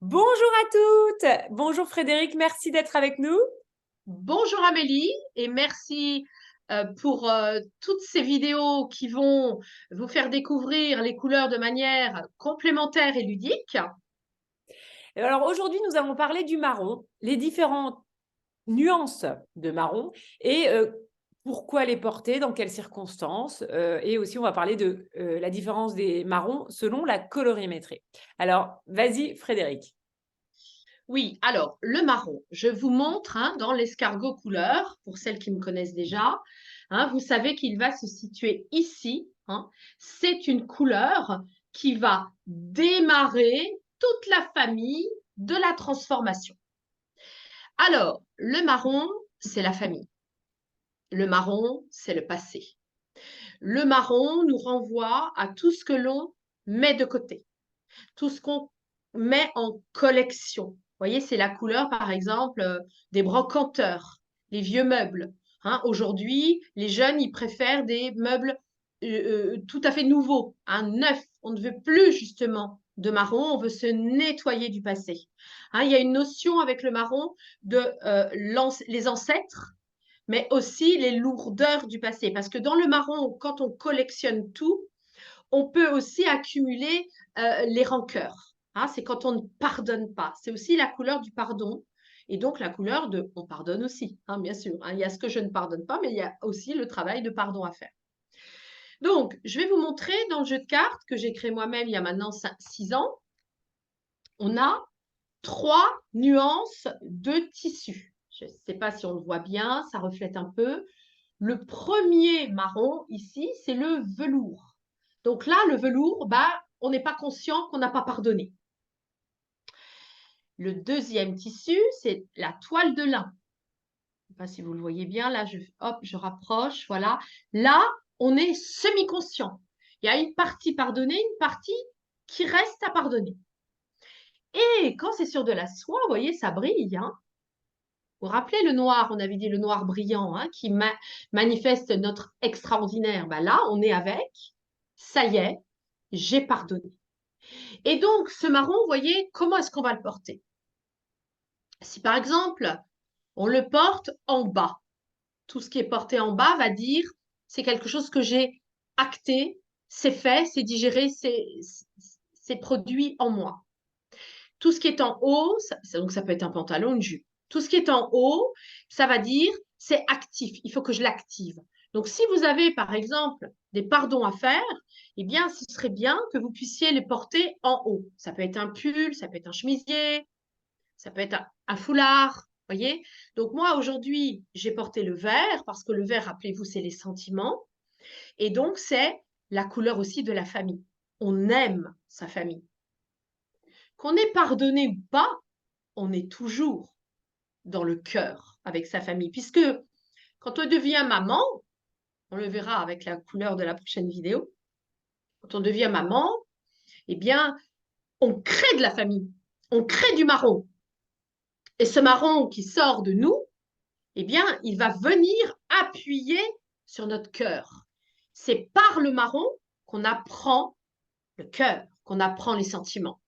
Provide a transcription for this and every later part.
Bonjour à toutes, bonjour Frédéric, merci d'être avec nous. Bonjour Amélie et merci pour toutes ces vidéos qui vont vous faire découvrir les couleurs de manière complémentaire et ludique. Alors aujourd'hui, nous allons parler du marron, les différentes nuances de marron et pourquoi les porter, dans quelles circonstances. Et aussi, on va parler de la différence des marrons selon la colorimétrie. Alors, vas-y Frédéric. Oui, alors le marron, je vous montre dans l'escargot couleur, pour celles qui me connaissent déjà. Vous savez qu'il va se situer ici. C'est une couleur qui va démarrer toute la famille de la transformation. Alors, le marron, c'est la famille. Le marron, c'est le passé. Le marron nous renvoie à tout ce que l'on met de côté, tout ce qu'on met en collection. Vous voyez, c'est la couleur, par exemple, des brocanteurs, les vieux meubles. Aujourd'hui, les jeunes, ils préfèrent des meubles tout à fait nouveaux, neufs. On ne veut plus justement de marron, on veut se nettoyer du passé. Il y a une notion avec le marron de les ancêtres, mais aussi les lourdeurs du passé. Parce que dans le marron, quand on collectionne tout, on peut aussi accumuler les rancœurs. C'est quand on ne pardonne pas. C'est aussi la couleur du pardon. Et donc la couleur de on pardonne aussi, bien sûr. Il y a ce que je ne pardonne pas, mais il y a aussi le travail de pardon à faire. Donc, je vais vous montrer dans le jeu de cartes que j'ai créé moi-même il y a maintenant 6 ans. On a 3 nuances de tissu. Je ne sais pas si on le voit bien, ça reflète un peu. Le premier marron ici, c'est le velours. Donc là, le velours, on n'est pas conscient qu'on n'a pas pardonné. Le deuxième tissu, c'est la toile de lin. Je ne sais pas si vous le voyez bien. Là, je rapproche. Voilà. Là, on est semi-conscient. Il y a une partie pardonnée, une partie qui reste à pardonner. Et quand c'est sur de la soie, vous voyez, ça brille. Vous vous rappelez le noir, on avait dit le noir brillant, qui manifeste notre extraordinaire. Là, on est avec, ça y est, j'ai pardonné. Et donc, ce marron, vous voyez, comment est-ce qu'on va le porter? Si par exemple, on le porte en bas, tout ce qui est porté en bas va dire, c'est quelque chose que j'ai acté, c'est fait, c'est digéré, c'est produit en moi. Tout ce qui est en haut, donc ça peut être un pantalon, une jupe. Tout ce qui est en haut, ça va dire c'est actif, il faut que je l'active. Donc si vous avez par exemple des pardons à faire, eh bien ce serait bien que vous puissiez les porter en haut. Ça peut être un pull, ça peut être un chemisier, ça peut être un foulard, voyez. Donc moi aujourd'hui, j'ai porté le vert parce que le vert, rappelez-vous, c'est les sentiments et donc c'est la couleur aussi de la famille. On aime sa famille. Qu'on ait pardonné ou pas, on est toujours dans le cœur avec sa famille. Puisque quand on devient maman, on le verra avec la couleur de la prochaine vidéo, quand on devient maman, eh bien, on crée de la famille, on crée du marron. Et ce marron qui sort de nous, eh bien, il va venir appuyer sur notre cœur. C'est par le marron qu'on apprend le cœur, qu'on apprend les sentiments.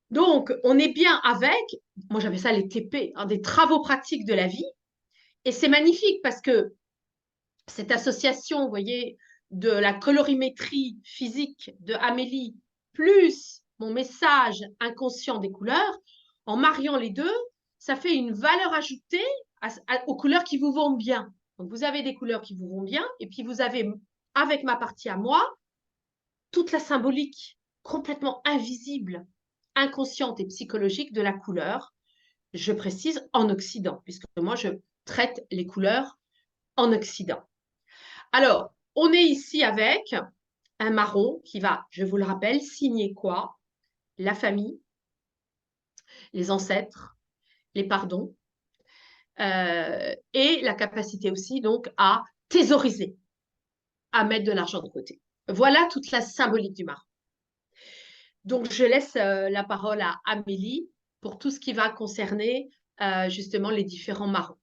Donc, on est bien avec, moi j'appelle ça les TP, des travaux pratiques de la vie. Et c'est magnifique parce que cette association, vous voyez, de la colorimétrie physique de Amélie, plus mon message inconscient des couleurs, en mariant les deux, ça fait une valeur ajoutée aux couleurs qui vous vont bien. Donc, vous avez des couleurs qui vous vont bien, et puis vous avez, avec ma partie à moi, toute la symbolique complètement invisible, inconsciente et psychologique de la couleur. Je précise en Occident, puisque moi, je traite les couleurs en Occident. Alors, on est ici avec un marron qui va, je vous le rappelle, signer quoi? La famille, les ancêtres, les pardons, et la capacité aussi donc à thésauriser, à mettre de l'argent de côté. Voilà toute la symbolique du marron. Donc, je laisse la parole à Amélie pour tout ce qui va concerner justement les différents marrons.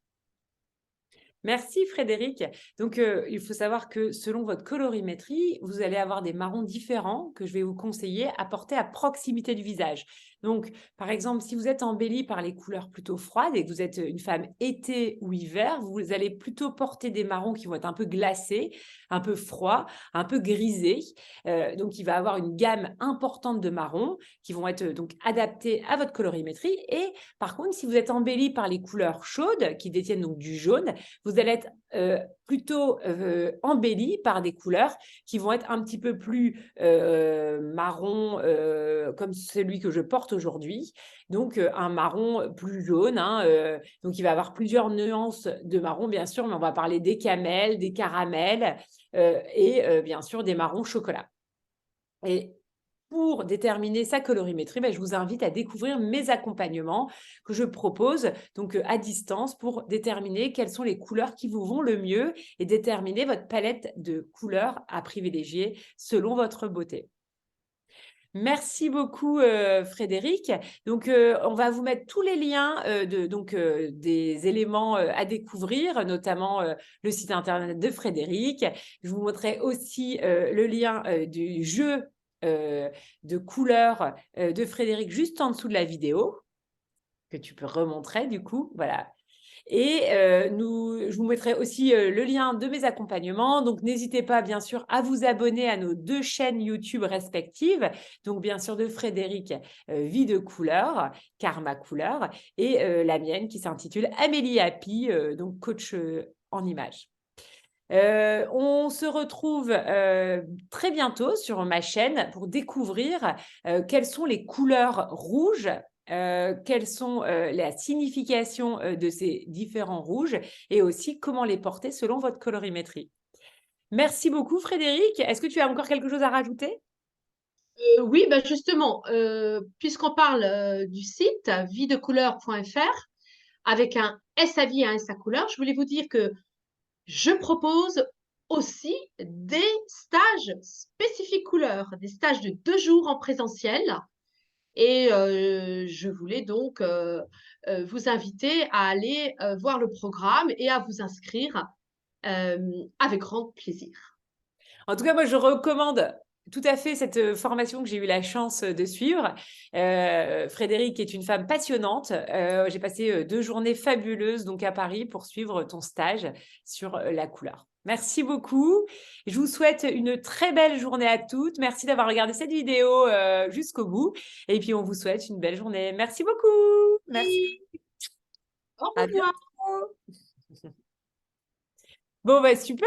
Merci Frédéric. Donc, il faut savoir que selon votre colorimétrie, vous allez avoir des marrons différents que je vais vous conseiller à porter à proximité du visage. Donc, par exemple, si vous êtes embellie par les couleurs plutôt froides et que vous êtes une femme été ou hiver, vous allez plutôt porter des marrons qui vont être un peu glacés, un peu froids, un peu grisés. Donc, il va avoir une gamme importante de marrons qui vont être donc adaptés à votre colorimétrie. Et par contre, si vous êtes embellie par les couleurs chaudes qui détiennent donc du jaune, vous allez être plutôt embellie par des couleurs qui vont être un petit peu plus marron, comme celui que je porte aujourd'hui. Donc, un marron plus jaune. Donc, il va avoir plusieurs nuances de marron, bien sûr, mais on va parler des camels, des caramels et bien sûr des marrons chocolat. Et pour déterminer sa colorimétrie, je vous invite à découvrir mes accompagnements que je propose donc à distance pour déterminer quelles sont les couleurs qui vous vont le mieux et déterminer votre palette de couleurs à privilégier selon votre beauté. Merci beaucoup Frédéric. Donc on va vous mettre tous les liens des éléments à découvrir, notamment le site internet de Frédéric. Je vous montrerai aussi le lien du jeu de couleurs de Frédéric juste en dessous de la vidéo, que tu peux remontrer du coup. Voilà. Et je vous mettrai aussi le lien de mes accompagnements. Donc, n'hésitez pas, bien sûr, à vous abonner à nos 2 chaînes YouTube respectives. Donc, bien sûr, de Frédéric, Vie de couleur, Karma Couleur, et la mienne qui s'intitule Amélie Happy, donc coach en images. On se retrouve très bientôt sur ma chaîne pour découvrir quelles sont les couleurs rouges, quelles sont la signification de ces différents rouges et aussi comment les porter selon votre colorimétrie. Merci beaucoup Frédéric. Est-ce que tu as encore quelque chose à rajouter? Oui, justement, puisqu'on parle du site videcouleur.fr avec un S à vie et un S à couleur, je voulais vous dire que je propose aussi des stages spécifiques couleurs, des stages de 2 jours en présentiel. Et je voulais donc vous inviter à aller voir le programme et à vous inscrire avec grand plaisir. En tout cas, moi, je recommande tout à fait cette formation que j'ai eu la chance de suivre. Frédéric est une femme passionnante. J'ai passé 2 journées fabuleuses donc à Paris pour suivre ton stage sur la couleur. Merci beaucoup. Je vous souhaite une très belle journée à toutes. Merci d'avoir regardé cette vidéo jusqu'au bout. Et puis, on vous souhaite une belle journée. Merci beaucoup. Merci. Au À revoir. bientôt. Bon, super.